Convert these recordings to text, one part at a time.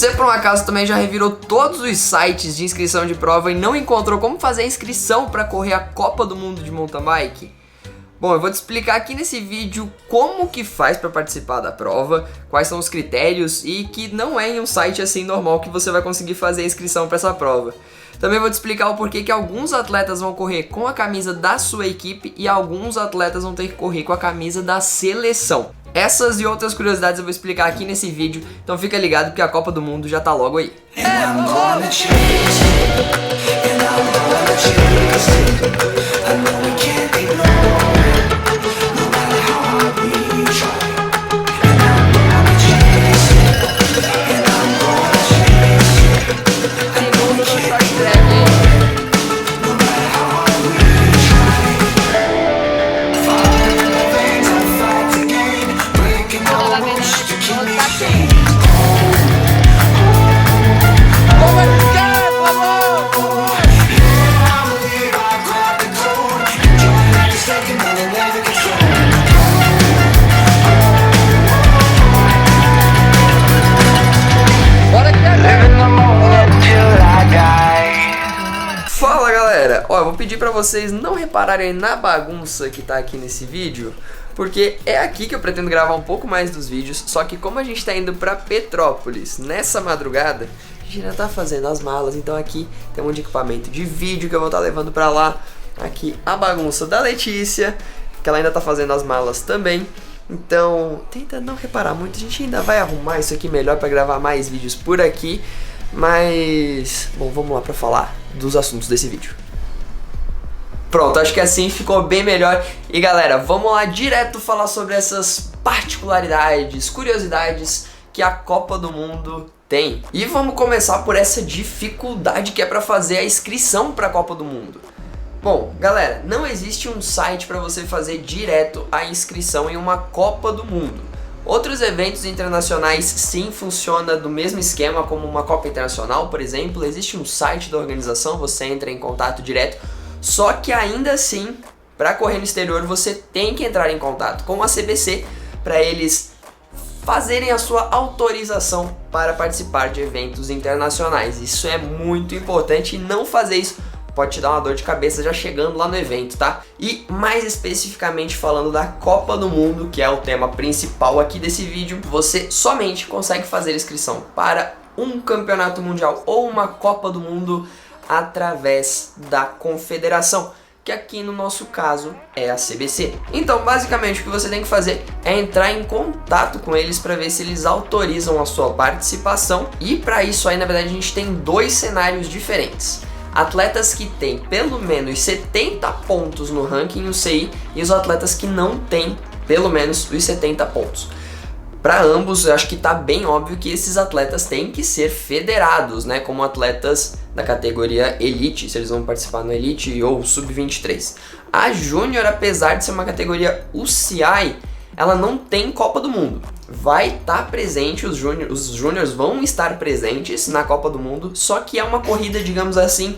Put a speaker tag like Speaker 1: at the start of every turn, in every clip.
Speaker 1: Você por um acaso também já revirou todos os sites de inscrição de prova e não encontrou como fazer a inscrição para correr a Copa do Mundo de mountain bike? Bom, eu vou te explicar aqui nesse vídeo como que faz para participar da prova, quais são os critérios e que não é em um site assim normal que você vai conseguir fazer a inscrição para essa prova. Também vou te explicar o porquê que alguns atletas vão correr com a camisa da sua equipe e alguns atletas vão ter que correr com a camisa da seleção. Essas e outras curiosidades eu vou explicar aqui nesse vídeo, então fica ligado porque a Copa do Mundo já tá logo aí. Fala galera, ó, eu vou pedir pra vocês não repararem na bagunça que tá aqui nesse vídeo, porque é aqui que eu pretendo gravar um pouco mais dos vídeos, só que como a gente tá indo pra Petrópolis nessa madrugada, a gente ainda tá fazendo as malas, então aqui tem um monte de equipamento de vídeo que eu vou estar levando pra lá, aqui a bagunça da Letícia, que ela ainda tá fazendo as malas também. Então, tenta não reparar muito, a gente ainda vai arrumar isso aqui melhor pra gravar mais vídeos por aqui. Mas, bom, vamos lá pra falar dos assuntos desse vídeo. Pronto, acho que assim ficou bem melhor. E galera, vamos lá direto falar sobre essas particularidades, curiosidades que a Copa do Mundo tem. E vamos começar por essa dificuldade que é pra fazer a inscrição pra Copa do Mundo. Bom, galera, não existe um site para você fazer direto a inscrição em uma Copa do Mundo. Outros eventos internacionais sim funciona do mesmo esquema, como uma Copa Internacional, por exemplo. Existe um site da organização, você entra em contato direto. Só que ainda assim, para correr no exterior, você tem que entrar em contato com a CBC para eles fazerem a sua autorização para participar de eventos internacionais. Isso é muito importante e não fazer isso pode te dar uma dor de cabeça já chegando lá no evento, tá? E mais especificamente falando da Copa do Mundo, que é o tema principal aqui desse vídeo, você somente consegue fazer inscrição para um campeonato mundial ou uma Copa do Mundo através da confederação, que aqui no nosso caso é a CBC. Então basicamente o que você tem que fazer é entrar em contato com eles para ver se eles autorizam a sua participação, e para isso aí na verdade a gente tem dois cenários diferentes. Atletas que têm pelo menos 70 pontos no ranking UCI e os atletas que não têm pelo menos os 70 pontos. Para ambos, eu acho que tá bem óbvio que esses atletas têm que ser federados, né, como atletas da categoria Elite, se eles vão participar no Elite ou Sub-23. A Júnior, apesar de ser uma categoria UCI, ela não tem Copa do Mundo. Vai estar presente, os júniors vão estar presentes na Copa do Mundo, só que é uma corrida, digamos assim,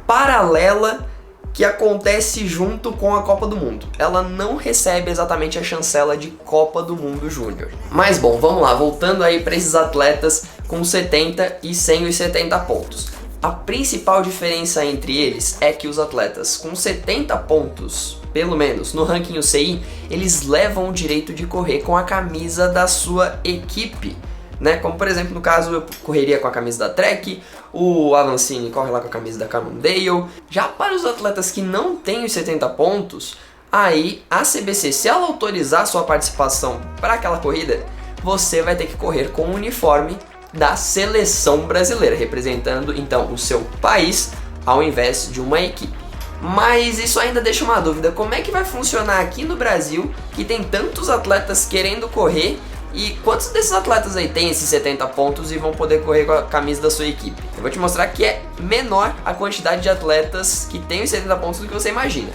Speaker 1: paralela que acontece junto com a Copa do Mundo. Ela não recebe exatamente a chancela de Copa do Mundo Júnior. Mas bom, vamos lá, voltando aí para esses atletas com 70 e sem os 70 pontos. A principal diferença entre eles é que os atletas com 70 pontos, pelo menos no ranking UCI, eles levam o direito de correr com a camisa da sua equipe, né? Como por exemplo no caso eu correria com a camisa da Trek, o Avancini corre lá com a camisa da Cannondale. Já para os atletas que não têm os 70 pontos, aí a CBC, se ela autorizar a sua participação para aquela corrida, você vai ter que correr com o uniforme da seleção brasileira, representando então o seu país ao invés de uma equipe. Mas isso ainda deixa uma dúvida, como é que vai funcionar aqui no Brasil, que tem tantos atletas querendo correr, e quantos desses atletas aí tem esses 70 pontos e vão poder correr com a camisa da sua equipe? Eu vou te mostrar que é menor a quantidade de atletas que tem os 70 pontos do que você imagina.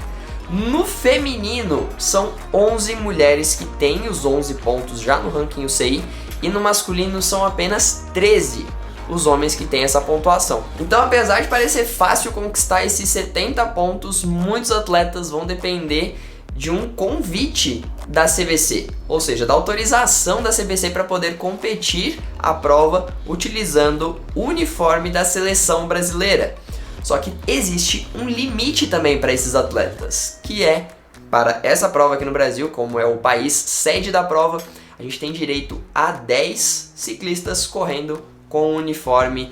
Speaker 1: No feminino, são 11 mulheres que têm os 11 pontos já no ranking UCI, e no masculino são apenas 13 os homens que têm essa pontuação. Então, apesar de parecer fácil conquistar esses 70 pontos, muitos atletas vão depender de um convite da CBC, ou seja, da autorização da CBC para poder competir a prova utilizando o uniforme da seleção brasileira. Só que existe um limite também para esses atletas, que é para essa prova aqui no Brasil, como é o país sede da prova, a gente tem direito a 10 ciclistas correndo com o uniforme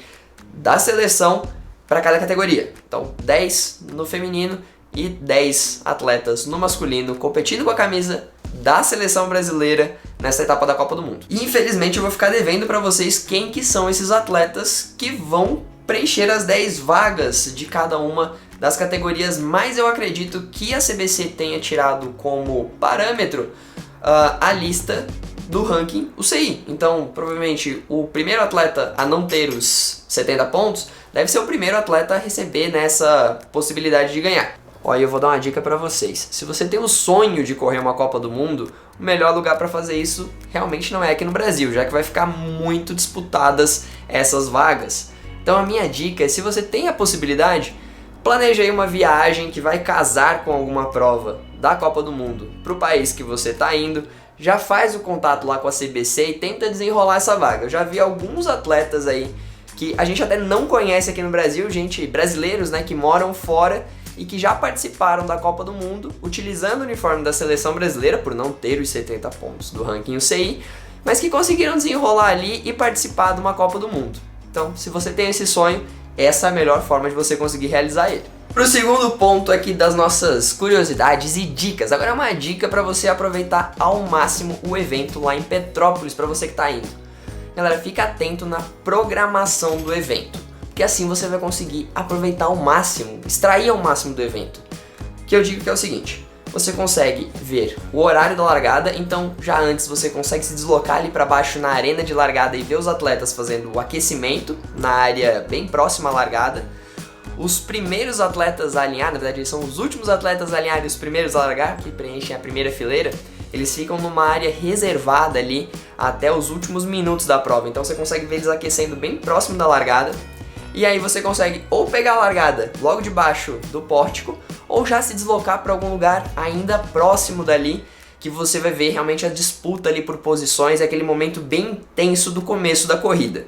Speaker 1: da seleção para cada categoria. Então, 10 no feminino e 10 atletas no masculino competindo com a camisa da seleção brasileira nessa etapa da Copa do Mundo. E infelizmente eu vou ficar devendo para vocês quem que são esses atletas que vão preencher as 10 vagas de cada uma das categorias, mas eu acredito que a CBC tenha tirado como parâmetro a lista do ranking UCI. Então, provavelmente, o primeiro atleta a não ter os 70 pontos deve ser o primeiro atleta a receber nessa possibilidade de ganhar. Olha, eu vou dar uma dica pra vocês. Se você tem o sonho de correr uma Copa do Mundo, o melhor lugar pra fazer isso realmente não é aqui no Brasil, já que vai ficar muito disputadas essas vagas. Então a minha dica é, se você tem a possibilidade, planeje aí uma viagem que vai casar com alguma prova da Copa do Mundo pro país que você tá indo, já faz o contato lá com a CBC e tenta desenrolar essa vaga. Eu já vi alguns atletas aí que a gente até não conhece aqui no Brasil, gente, brasileiros, né, que moram fora e que já participaram da Copa do Mundo utilizando o uniforme da seleção brasileira, por não ter os 70 pontos do ranking UCI, mas que conseguiram desenrolar ali e participar de uma Copa do Mundo. Então, se você tem esse sonho, essa é a melhor forma de você conseguir realizar ele. Pro segundo ponto aqui das nossas curiosidades e dicas, agora é uma dica para você aproveitar ao máximo o evento lá em Petrópolis, para você que tá indo. Galera, fica atento na programação do evento, porque assim você vai conseguir aproveitar ao máximo, extrair ao máximo do evento. Que eu digo que é o seguinte, você consegue ver o horário da largada, então já antes você consegue se deslocar ali para baixo na arena de largada e ver os atletas fazendo o aquecimento na área bem próxima à largada. Os primeiros atletas a alinhar, na verdade eles são os últimos atletas a alinhar e os primeiros a largar, que preenchem a primeira fileira, eles ficam numa área reservada ali até os últimos minutos da prova, então você consegue ver eles aquecendo bem próximo da largada. E aí você consegue ou pegar a largada logo debaixo do pórtico, ou já se deslocar para algum lugar ainda próximo dali, que você vai ver realmente a disputa ali por posições, é aquele momento bem tenso do começo da corrida.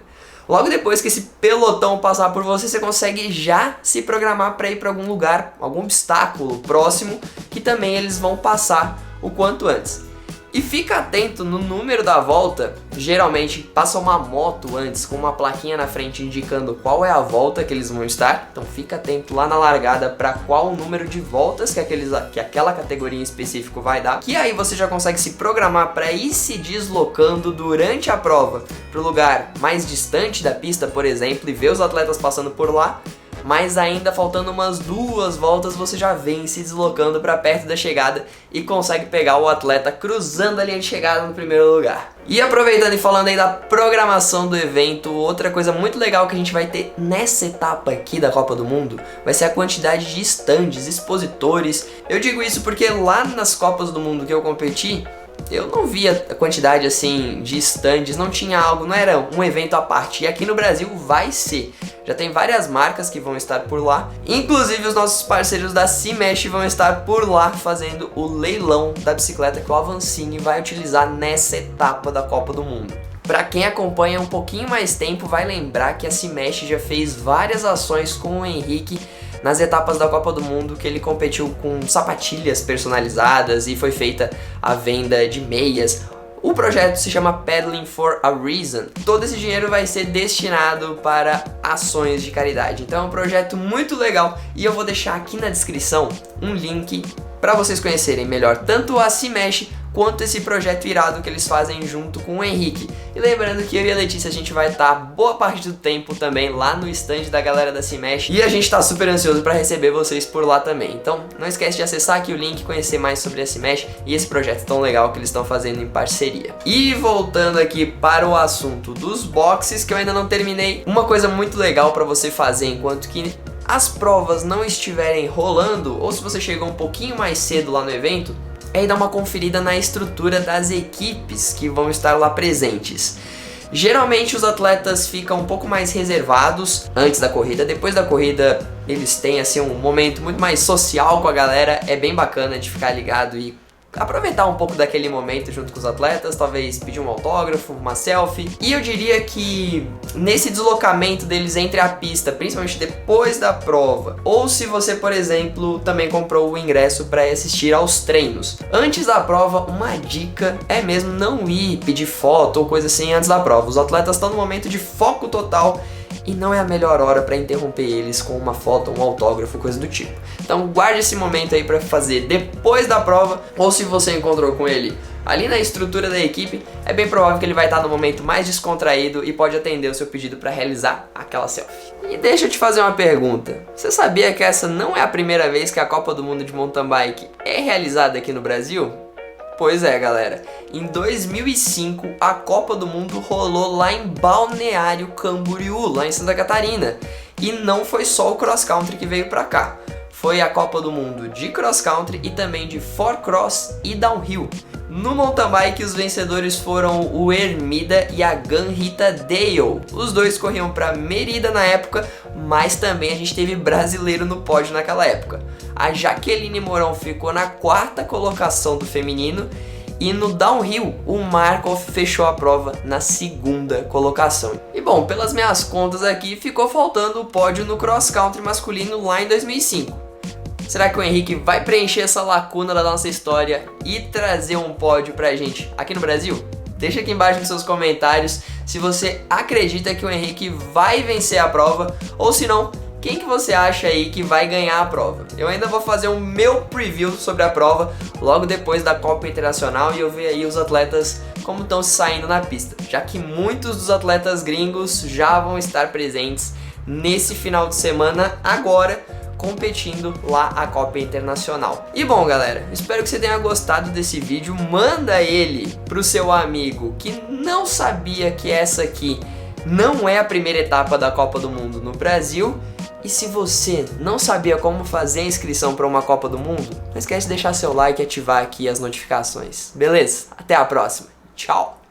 Speaker 1: Logo depois que esse pelotão passar por você, você consegue já se programar para ir para algum lugar, algum obstáculo próximo, que também eles vão passar o quanto antes. E fica atento no número da volta, geralmente passa uma moto antes com uma plaquinha na frente indicando qual é a volta que eles vão estar, então fica atento lá na largada para qual o número de voltas que aquela categoria em específico vai dar, que aí você já consegue se programar para ir se deslocando durante a prova para o lugar mais distante da pista, por exemplo, e ver os atletas passando por lá. Mas ainda faltando umas 2 voltas, você já vem se deslocando para perto da chegada e consegue pegar o atleta cruzando a linha de chegada no primeiro lugar. E aproveitando e falando aí da programação do evento, outra coisa muito legal que a gente vai ter nessa etapa aqui da Copa do Mundo vai ser a quantidade de estandes, expositores. Eu digo isso porque lá nas Copas do Mundo que eu competi, eu não via a quantidade assim de estandes, não tinha algo, não era um evento à parte. E aqui no Brasil vai ser. Já tem várias marcas que vão estar por lá, inclusive os nossos parceiros da CIMESH vão estar por lá fazendo o leilão da bicicleta que o Avancini vai utilizar nessa etapa da Copa do Mundo. Para quem acompanha um pouquinho mais tempo, vai lembrar que a CIMESH já fez várias ações com o Henrique nas etapas da Copa do Mundo, que ele competiu com sapatilhas personalizadas e foi feita a venda de meias. O projeto se chama Paddling for a Reason. Todo esse dinheiro vai ser destinado para ações de caridade. Então é um projeto muito legal e eu vou deixar aqui na descrição um link para vocês conhecerem melhor tanto a CIMESH quanto esse projeto irado que eles fazem junto com o Henrique. E lembrando que eu e a Letícia a gente vai estar boa parte do tempo também lá no stand da galera da CIMESH e a gente tá super ansioso para receber vocês por lá também. Então não esquece de acessar aqui o link, conhecer mais sobre a CIMESH e esse projeto tão legal que eles estão fazendo em parceria. E voltando aqui para o assunto dos boxes, que eu ainda não terminei, uma coisa muito legal para você fazer enquanto que as provas não estiverem rolando, ou se você chegou um pouquinho mais cedo lá no evento, é ir dar uma conferida na estrutura das equipes que vão estar lá presentes. Geralmente os atletas ficam um pouco mais reservados antes da corrida, depois da corrida eles têm assim um momento muito mais social com a galera, é bem bacana de ficar ligado e aproveitar um pouco daquele momento junto com os atletas, talvez pedir um autógrafo, uma selfie. E eu diria que nesse deslocamento deles entre a pista, principalmente depois da prova, ou se você, por exemplo, também comprou o ingresso para assistir aos treinos, antes da prova, uma dica é mesmo não ir pedir foto ou coisa assim antes da prova. Os atletas estão no momento de foco total e não é a melhor hora para interromper eles com uma foto, um autógrafo, coisa do tipo. Então guarde esse momento aí para fazer depois da prova, ou se você encontrou com ele ali na estrutura da equipe, é bem provável que ele vai estar no momento mais descontraído e pode atender o seu pedido para realizar aquela selfie. E deixa eu te fazer uma pergunta. Você sabia que essa não é a primeira vez que a Copa do Mundo de Mountain Bike é realizada aqui no Brasil? Pois é, galera. Em 2005, a Copa do Mundo rolou lá em Balneário Camboriú, lá em Santa Catarina. E não foi só o cross country que veio pra cá. Foi a Copa do Mundo de cross country e também de four cross e downhill. No mountain bike, os vencedores foram o Ermida e a Ganrita Dale. Os dois corriam para Merida na época, mas também a gente teve brasileiro no pódio naquela época. A Jaqueline Mourão ficou na 4ª colocação do feminino e no downhill o Markov fechou a prova na 2ª colocação. E bom, pelas minhas contas aqui, ficou faltando o pódio no cross country masculino lá em 2005. Será que o Henrique vai preencher essa lacuna da nossa história e trazer um pódio pra gente aqui no Brasil? Deixa aqui embaixo nos seus comentários se você acredita que o Henrique vai vencer a prova, ou se não, quem que você acha aí que vai ganhar a prova. Eu ainda vou fazer o meu preview sobre a prova logo depois da Copa Internacional e eu ver aí os atletas como estão se saindo na pista, já que muitos dos atletas gringos já vão estar presentes nesse final de semana agora, competindo lá a Copa Internacional. E bom, galera, espero que você tenha gostado desse vídeo. Manda ele pro seu amigo que não sabia que essa aqui não é a primeira etapa da Copa do Mundo no Brasil. E se você não sabia como fazer a inscrição para uma Copa do Mundo, não esquece de deixar seu like e ativar aqui as notificações. Beleza? Até a próxima. Tchau!